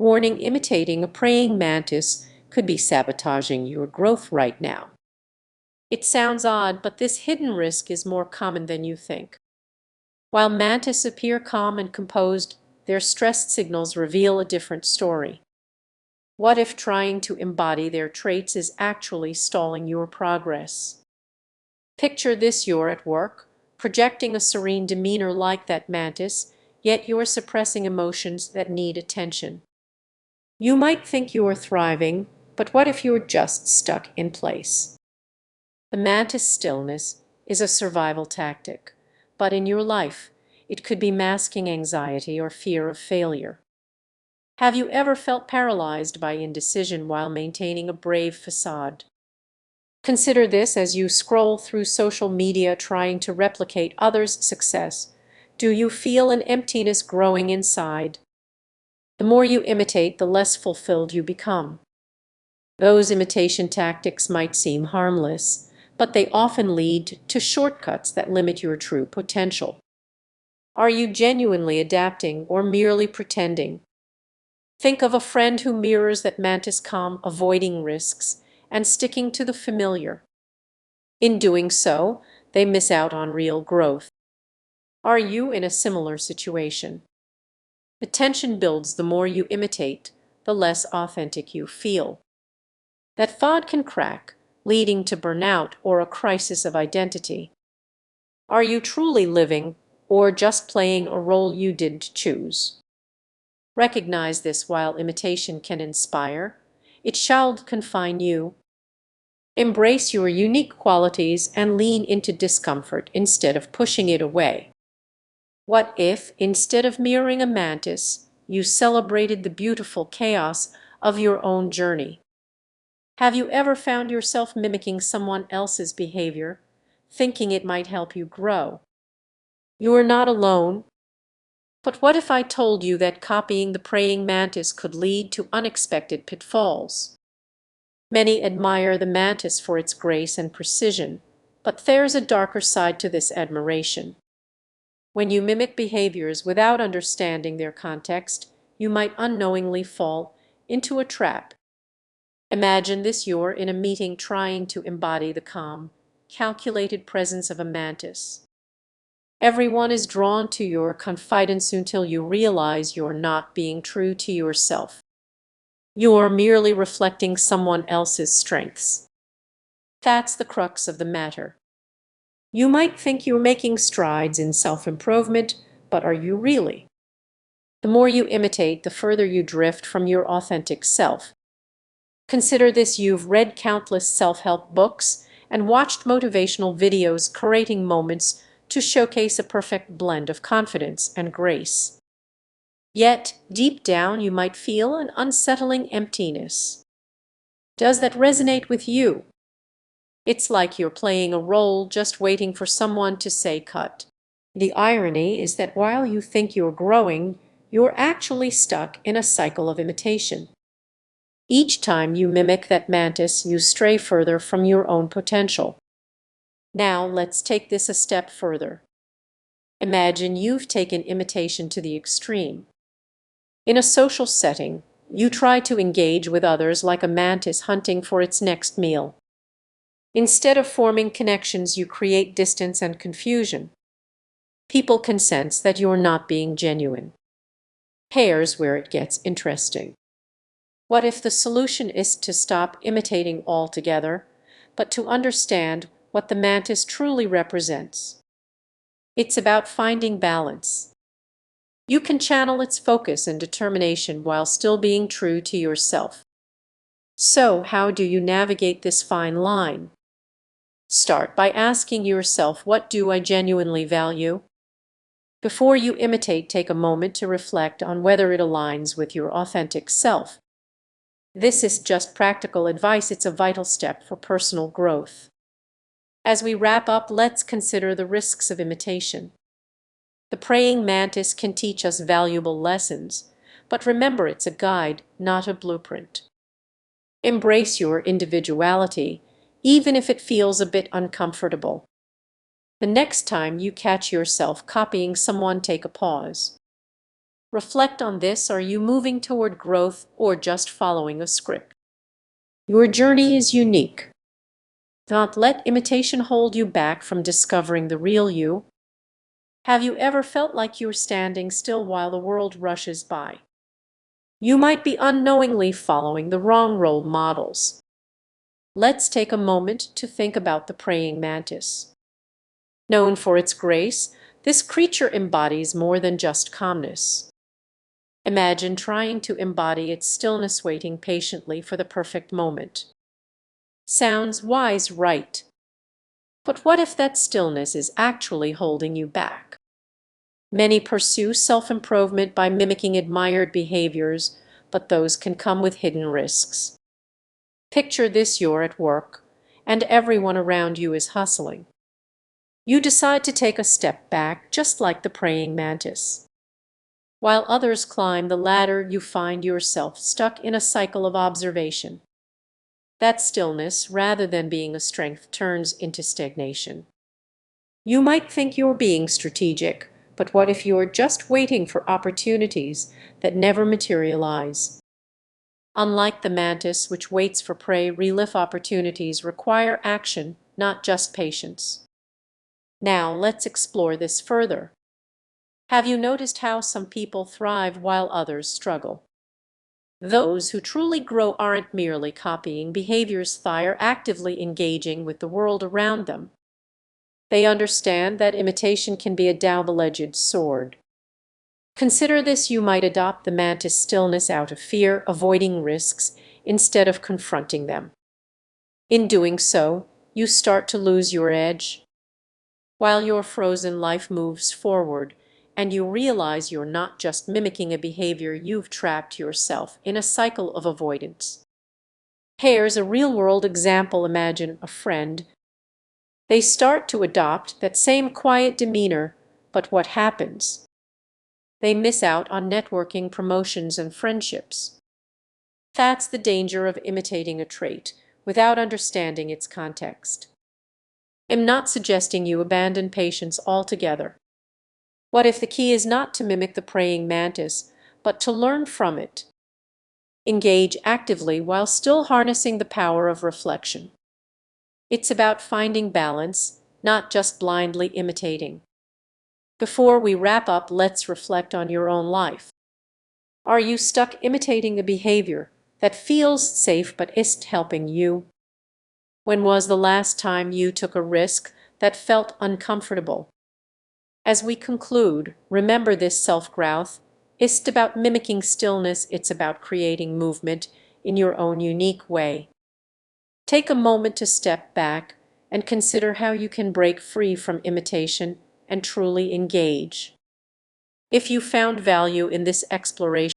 Warning: imitating a praying mantis could be sabotaging your growth right now. It sounds odd, but this hidden risk is more common than you think. While mantis appear calm and composed, their stressed signals reveal a different story. What if trying to embody their traits is actually stalling your progress? Picture this: you're at work, projecting a serene demeanor like that mantis, yet you're suppressing emotions that need attention. You might think you're thriving, but what if you're just stuck in place? The mantis stillness is a survival tactic, but in your life, it could be masking anxiety or fear of failure. Have you ever felt paralyzed by indecision while maintaining a brave facade? Consider this: as you scroll through social media trying to replicate others' success, do you feel an emptiness growing inside? The more you imitate, the less fulfilled you become. Those imitation tactics might seem harmless, but they often lead to shortcuts that limit your true potential. Are you genuinely adapting or merely pretending? Think of a friend who mirrors that mantis calm, avoiding risks and sticking to the familiar. In doing so, they miss out on real growth. Are you in a similar situation? The tension builds: the more you imitate, the less authentic you feel. That facade can crack, leading to burnout or a crisis of identity. Are you truly living, or just playing a role you didn't choose? Recognize this: while imitation can inspire, it shall confine you. Embrace your unique qualities and lean into discomfort instead of pushing it away. What if, instead of mirroring a mantis, you celebrated the beautiful chaos of your own journey? Have you ever found yourself mimicking someone else's behavior, thinking it might help you grow? You are not alone. But what if I told you that copying the praying mantis could lead to unexpected pitfalls? Many admire the mantis for its grace and precision, but there's a darker side to this admiration. When you mimic behaviors without understanding their context, you might unknowingly fall into a trap. Imagine this: you're in a meeting trying to embody the calm, calculated presence of a mantis. Everyone is drawn to your confidence until you realize you're not being true to yourself. You're merely reflecting someone else's strengths. That's the crux of the matter. You might think you're making strides in self-improvement, but are you really? The more you imitate, the further you drift from your authentic self. Consider this: you've read countless self-help books and watched motivational videos curating moments to showcase a perfect blend of confidence and grace. Yet, deep down, you might feel an unsettling emptiness. Does that resonate with you? It's like you're playing a role just waiting for someone to say cut. The irony is that while you think you're growing, you're actually stuck in a cycle of imitation. Each time you mimic that mantis, you stray further from your own potential. Now let's take this a step further. Imagine you've taken imitation to the extreme. In a social setting, you try to engage with others like a mantis hunting for its next meal. Instead of forming connections, you create distance and confusion. People can sense that you're not being genuine. Here's where it gets interesting. What if the solution is to stop imitating altogether, but to understand what the mantis truly represents? It's about finding balance. You can channel its focus and determination while still being true to yourself. So, how do you navigate this fine line? Start by asking yourself, what do I genuinely value? Before you imitate, take a moment to reflect on whether it aligns with your authentic self. This is just practical advice, it's a vital step for personal growth. As we wrap up, let's consider the risks of imitation. The praying mantis can teach us valuable lessons, but remember, it's a guide, not a blueprint. Embrace your individuality, even if it feels a bit uncomfortable. The next time you catch yourself copying someone, take a pause. Reflect on this. Are you moving toward growth or just following a script? Your journey is unique. Don't let imitation hold you back from discovering the real you. Have you ever felt like you're standing still while the world rushes by? You might be unknowingly following the wrong role models. Let's take a moment to think about the praying mantis. Known for its grace, this creature embodies more than just calmness. Imagine trying to embody its stillness, waiting patiently for the perfect moment. Sounds wise, right? But what if that stillness is actually holding you back? Many pursue self-improvement by mimicking admired behaviors, but those can come with hidden risks. Picture this: you're at work, and everyone around you is hustling. You decide to take a step back, just like the praying mantis. While others climb the ladder, you find yourself stuck in a cycle of observation. That stillness, rather than being a strength, turns into stagnation. You might think you're being strategic, but what if you're just waiting for opportunities that never materialize? Unlike the mantis, which waits for prey, real-life opportunities require action, not just patience. Now, let's explore this further. Have you noticed how some people thrive while others struggle? Those who truly grow aren't merely copying behaviors, they are actively engaging with the world around them. They understand that imitation can be a double-edged sword. Consider this: you might adopt the mantis stillness out of fear, avoiding risks instead of confronting them. In doing so, you start to lose your edge. While your frozen life moves forward, and you realize you're not just mimicking a behavior, you've trapped yourself in a cycle of avoidance. Here's a real-world example. Imagine a friend. They start to adopt that same quiet demeanor, but what happens? They miss out on networking, promotions, and friendships. That's the danger of imitating a trait without understanding its context. I'm not suggesting you abandon patience altogether. What if the key is not to mimic the praying mantis, but to learn from it? Engage actively while still harnessing the power of reflection. It's about finding balance, not just blindly imitating. Before we wrap up, let's reflect on your own life. Are you stuck imitating a behavior that feels safe but isn't helping you? When was the last time you took a risk that felt uncomfortable? As we conclude, remember this: self-growth isn't about mimicking stillness, it's about creating movement in your own unique way. Take a moment to step back and consider how you can break free from imitation and truly engage. If you found value in this exploration,